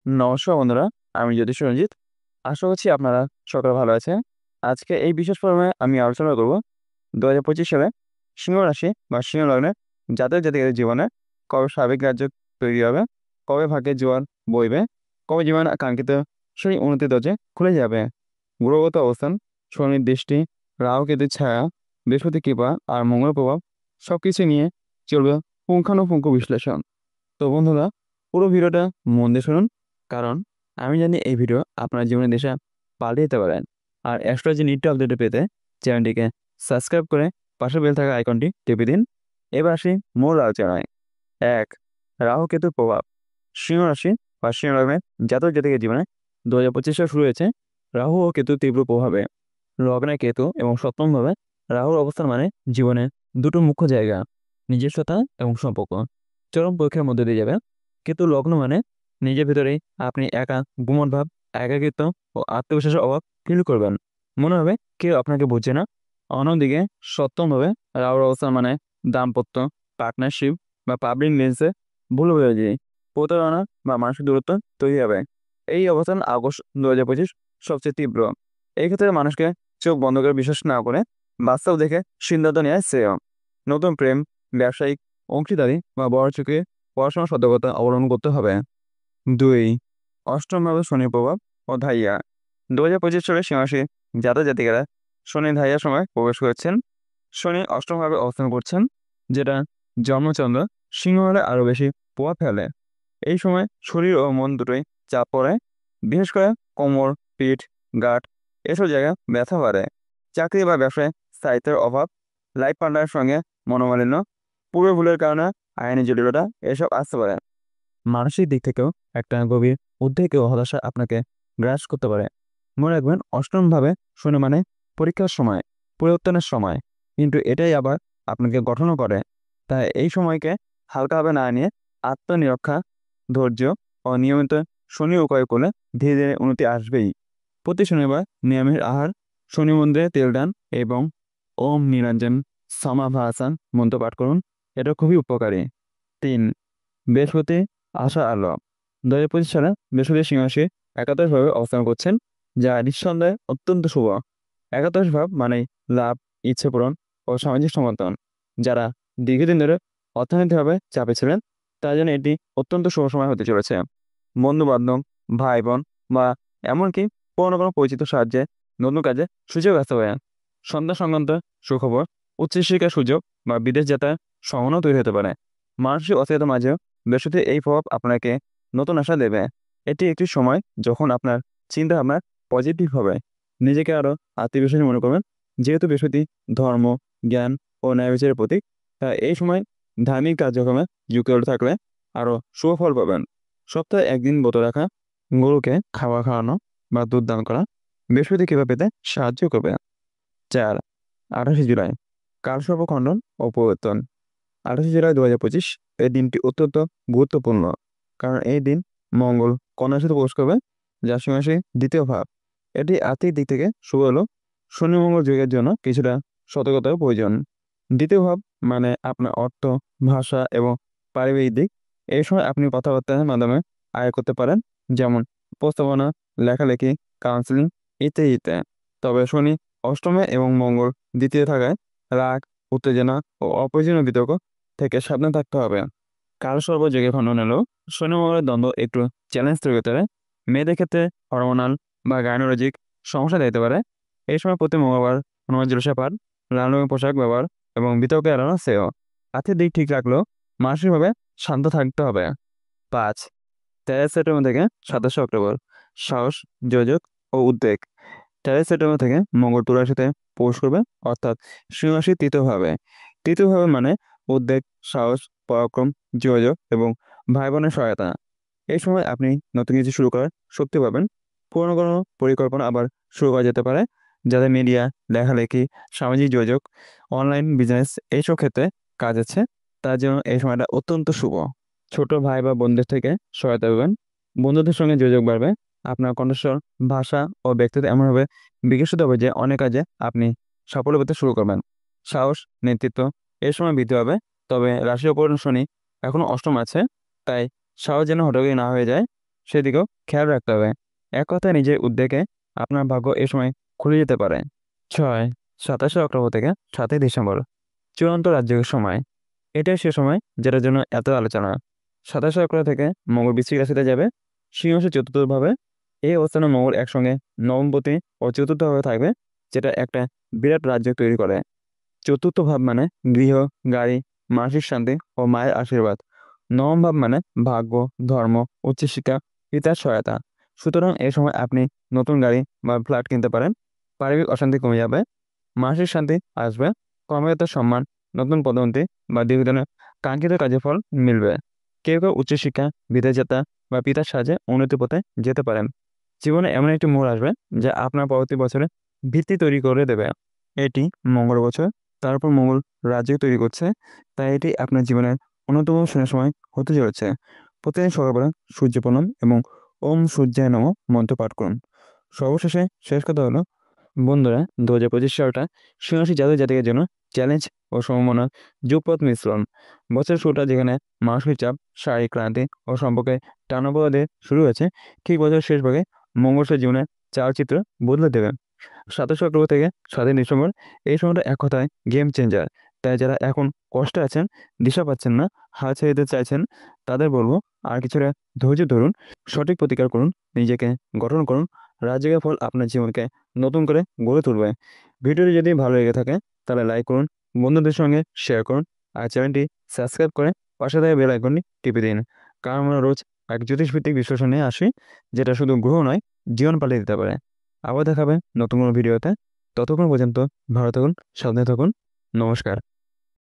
নমস্কার বন্ধুরা, আমি জ্যোতিষ রঞ্জিত। আশা করছি আপনারা সকলে ভালো আছেন। আজকে এই বিশেষ পর্বে আমি আলোচনা করব ২০২৫ সালে সিংহ রাশি বা সিংহ লগ্নের জাতক-জাতিকাদের জীবনে কবে স্বাভাবিক রাজ্য তৈরি হবে, কবে ভাগ্যের জোয়ার বইবে, কবে জীবনে কাঙ্ক্ষিত সেই উন্নতির দরজা খুলে যাবে। গ্রহগত অবস্থান, শনির দৃষ্টি, রাহু কেতুর ছায়া, বৃহস্পতির কৃপা আর মঙ্গলের প্রভাব সবকিছু নিয়ে চলবে পুঙ্খানুপুঙ্খ বিশ্লেষণ। তো বন্ধুরা, পুরো ভিডিওটা মন দিয়ে শুনুন, কারণ আমি জানি এই ভিডিও আপনার জীবনের দিশা পাল্টে দিতে পারেন। আর অ্যাস্ট্রোলজি নিত্য আপডেট পেতে চ্যানেলটিকে সাবস্ক্রাইব করে পাশে বেল থাকা আইকনটি টিপে দিন। এবার আসি মূল আলোচনায়। ১. রাহু কেতুর প্রভাব। সিংহ রাশি বা সিংহ লগ্নের জাতক জাতিকের জীবনে ২০২৫ সাল শুরু হয়েছে রাহু ও কেতুর তীব্র প্রভাবে। লগ্নে কেতু এবং সপ্তমভাবে রাহুর অবস্থান মানে জীবনে দুটো মুখ্য জায়গা, নিজস্বতা এবং সম্পর্ক চরম পরীক্ষার মধ্যে দিয়ে যাবে। কেতু লগ্ন মানে নিজের ভিতরেই আপনি একা গুমট ভাব, একাকিত্ব ও আত্মবিশ্বাসের অভাব ফিল করবেন। মনে হবে কেউ আপনাকে বুঝছে না। অন্যদিকে সপ্তমভাবে রাহুর অবস্থান মানে দাম্পত্য, পার্টনারশিপ বা পাবলিক লেন্সে ভুল বোঝাবুঝি, প্রতারণা বা মানসিক দূরত্ব তৈরি হবে। এই অবস্থান আগস্ট ২০২৫ সবচেয়ে তীব্র। এই ক্ষেত্রে মানুষকে চোখ বন্ধ করে বিশ্বাস না করে বাস্তব দেখে সিদ্ধান্ত নেওয়া শ্রেয়। নতুন প্রেম, ব্যবসায়িক অংশীদারি বা বড় চোখে পড়াশোনার সতর্কতা অবলম্বন করতে হবে। ২. অষ্টমভাবে শনির প্রভাব ও ধাইয়া। ২০২৫ সালে সিংহরাশি জাতক জাতিকারা শনি ধাইয়ার সময় প্রবেশ করেছেন। শনি অষ্টমভাবে অবস্থান করছেন, যেটা জন্মচন্দ্র সিংহ হলে আরও বেশি প্রভাব ফেলে। এই সময় শরীর ও মন দুটোই চাপ পড়ে, বিশেষ করে কোমর, পিঠ, গাঁট এসব জায়গায় ব্যথা বাড়ে। চাকরি বা ব্যবসায় স্থায়িত্বের অভাব, লাইফ পার্টনারের সঙ্গে মনোমালিন্য, পূর্ব ভুলের কারণে আইনি জটিলতা এসব আসতে পারে। মানসিক দিক থেকেও একটা গভীর উদ্বেগ ও হতাশা আপনাকে গ্রাস করতে পারে। মনে রাখবেন, অষ্টমভাবে শনি মানে পরীক্ষার সময়, পরিবর্তনের সময়, কিন্তু এটাই আবার আপনাকে গঠনও করে। তাই এই সময়কে হালকাভাবে না নিয়ে আত্মনিরক্ষা, ধৈর্য ও নিয়মিত শনি উপায় করলে ধীরে ধীরে উন্নতি আসবেই। প্রতি শনিবার নিরামিষ আহার, শনি মন্দিরে তেল দান এবং ওম নিরঞ্জন সমাভাসান মন্ত্র পাঠ করুন। এটা খুবই উপকারী। ৩. বৃহস্পতি আশা আলো। ২০২৫ সালে বৃহস্পতি সিংহরাশি একাদশভাবে অবস্থান করছেন, যা নিঃসন্দেহে অত্যন্ত শুভ। একাদশ ভাব মানে লাভ, ইচ্ছে পূরণ ও সামাজিক সমর্থন। যারা দীর্ঘদিন ধরে অর্থনৈতিকভাবে চাপে ছিলেন, তার জন্য এটি অত্যন্ত শুভ সময় হতে চলেছে। বন্ধু বান্ধব, ভাই বোন বা এমনকি পুরনো কোনো পরিচিত সাহায্যে নতুন কাজে সুযোগ আসতে পারে। সন্তান সংক্রান্ত সুখবর, উচ্চশিক্ষার সুযোগ বা বিদেশ যাত্রার সম্ভাবনাও তৈরি হতে পারে। মানসিক অস্থিরতার মাঝেও বৃহস্পতির এই প্রভাব আপনাকে নতুন আশা দেবে। এটি একটি সময় যখন আপনার চিন্তা ভাবনা পজিটিভ হবে, নিজেকে আরও আত্মবিশ্বাসী মনে করবেন। যেহেতু বৃহস্পতি ধর্ম, জ্ঞান ও ন্যায় বিচারের প্রতীক, তাই এই সময় ধার্মিক কার্যক্রমে যুক্ত থাকলে আরও শুভ ফল পাবেন। সপ্তাহে একদিন ব্রত রাখা, গরুকে খাবার খাওয়ানো বা দুধ দান করা বৃহস্পতি কৃপা পেতে সাহায্য করবে। ৪. ২৮ জুলাই কালসর্প খণ্ডন ও পরিবর্তন। ২৮ জুলাই ২০২৫ এই দিনটি অত্যন্ত গুরুত্বপূর্ণ, কারণ এই দিন মঙ্গল কন্যা রাশিতে প্রবেশ করবে, যা সিংহ রাশির দ্বিতীয় ভাব। এটি আর্থিক দিক থেকে শুভ হলেও শনি মঙ্গল যোগের জন্য কিছুটা সতর্কতার প্রয়োজন। দ্বিতীয় ভাব মানে আপনার অর্থ, ভাষা এবং পারিবারিক দিক। এই সময় আপনি কথাবার্তার মাধ্যমে আয় করতে পারেন, যেমন উপস্থাপনা, লেখালেখি, কাউন্সিলিং ইত্যাদিতে। তবে শনি অষ্টমে এবং মঙ্গল দ্বিতীয় থাকায় রাগ, উত্তেজনা ও অপ্রয়োজনীয় বিতর্ক থেকে সাবধান থাকতে হবে। কালসর্প যোগে খণ্ডন এলেও শনি মঙ্গলের দ্বন্দ্ব একটু চ্যালেঞ্জ তৈরি করতে পারে। মেয়েদের ক্ষেত্রে হরমোনাল বা গাইনোলজিক সমস্যা দিতে পারে। এই সময় প্রতি মঙ্গলবার হনুমান চল্লিশা পাঠ, লাল রঙের পোশাক ব্যবহার এবং বিতর্কে এড়ানো শ্রেয়। আর্থিক দিক ঠিক রাখলেও মানসিকভাবে শান্ত থাকতে হবে। ৫. ২৩ সেপ্টেম্বর থেকে ২৭ অক্টোবর সাহস, যোগাযোগ ও উদ্বেগ। ২৩ সেপ্টেম্বর থেকে মঙ্গল তুলা রাশিতে প্রবেশ করবে, অর্থাৎ সিংহ রাশির তৃতীয়ভাবে। তৃতীয়ভাবে মানে উদ্বেগ, সাহস, পরাক্রম, যোগাযোগ এবং ভাই বোনের সহায়তা। এই সময় আপনি নতুন কিছু শুরু করার শক্তি পাবেন। পুরনো কোনো পরিকল্পনা আবার শুরু করা যেতে পারে। যাদের মিডিয়া, লেখালেখি, সামাজিক যোগাযোগ, অনলাইন বিজনেস এইসব ক্ষেত্রে কাজ আছে, তার জন্য এই সময়টা অত্যন্ত শুভ। ছোট ভাই বা বোনদের থেকে সহায়তা পাবেন। বন্ধুদের সঙ্গে যোগাযোগ বাড়বে। আপনার কণ্ঠস্বর, ভাষা ও ব্যক্তিত্ব এমনভাবে বিকশিত হবে যে অনেক কাজে আপনি সাফল্য পেতে শুরু করবেন। সাহস, নেতৃত্ব এই সময় বৃদ্ধি হবে। তবে রাশি ওপর শনি এখনো অষ্টম আছে, তাই সাহস যেন হঠাৎ করে না হয়ে যায় সেদিকেও খেয়াল রাখতে হবে। এক কথায় নিজের উদ্যোগে আপনার ভাগ্য এ সময় খুলে যেতে পারে। 6 27 অক্টোবর থেকে 7 ডিসেম্বর চূড়ান্ত রাজযোগের সময়। এটাই সে সময় যেটার জন্য এত আলোচনা। 27 অক্টোবর থেকে মঙ্গল বৃশ্চিক রাশিতে যাবে সিংহরাশি চতুর্থভাবে। এই অবস্থানে মঙ্গল একসঙ্গে নবমপতি ও চতুর্থভাবে থাকবে, যেটা একটা বিরাট রাজযোগ তৈরি করে। চতুর্থ ভাব মানে গৃহ, গাড়ি, মানসিক শান্তি ও মায়ের আশীর্বাদ। নবম ভাব মানে ভাগ্য, ধর্ম, উচ্চশিক্ষা, পিতার সহায়তা। সুতরাং এই সময় আপনি নতুন গাড়ি বা ফ্ল্যাট কিনতে পারেন। পারিবারিক অশান্তি কমে যাবে, মানসিক শান্তি আসবে, কর্মক্ষেত্রে সম্মান, নতুন পদোন্নতি বা দীর্ঘদিনের কাঙ্ক্ষিত কাজের ফল মিলবে। কেউ কেউ উচ্চশিক্ষা, বিদেশ যাত্রা বা পিতার সাহায্যে উন্নতি পথে যেতে পারেন। জীবনে এমন একটি মোড় আসবে যা আপনার পরবর্তী বছরে ভিত্তি তৈরি করে দেবে। এটি মঙ্গল বছর, তারপর মঙ্গল রাজ্য তৈরি করছে, তাই এটি আপনার জীবনের অন্যতম শুনার সময় হতে চলেছে। প্রতিদিন সকালবেলা সূর্য প্রণাম এবং ওম সূর্যায় নমঃ মন্ত্র পাঠ করুন। সর্বশেষে শেষ কথা হলো, বন্ধুরা, 2025 সালটা সিংহরাশি জাতক জাতিকের জন্য চ্যালেঞ্জ ও সম্ভাবনার যুগপৎ মিশ্রণ। বছরের শুরুটা যেখানে মানসিক চাপ, শারীরিক ক্লান্তি ও সম্পর্কে টানাপোড়া দিয়ে শুরু হয়েছে, ঠিক বছরের শেষ ভাগে মঙ্গল সেই জীবনের চালচিত্র বদলে দেবে। 27 অক্টোবর থেকে 7 ডিসেম্বর এই সময়টা এক কথায় গেম চেঞ্জার। তাই যারা এখন কষ্টে আছেন, দিশা পাচ্ছেন না, হাল ছেড়ে দিতে চাইছেন, তাদের বলবো আর কিছুটা ধৈর্য ধরুন, সঠিক প্রতিকার করুন, নিজেকে গঠন করুন। রাজযোগের ফল আপনার জীবনকে নতুন করে গড়ে তুলবে। ভিডিওটি যদি ভালো লেগে থাকে তাহলে লাইক করুন, বন্ধুদের সঙ্গে শেয়ার করুন, আর চ্যানেলটি সাবস্ক্রাইব করে পাশে থাকা বেল আইকনটি টিপে দিন। কারণ আমরা রোজ এক জ্যোতিষভিত্তিক বিশ্লেষণ নিয়ে আসি, যেটা শুধু গ্রহ নয়, জীবন পাল্টে দিতে পারে। আবার দেখাবে নতুন কোনো ভিডিওতে। ততক্ষণ পর্যন্ত ভালো থাকুন, সাবধানে থাকুন। নমস্কার।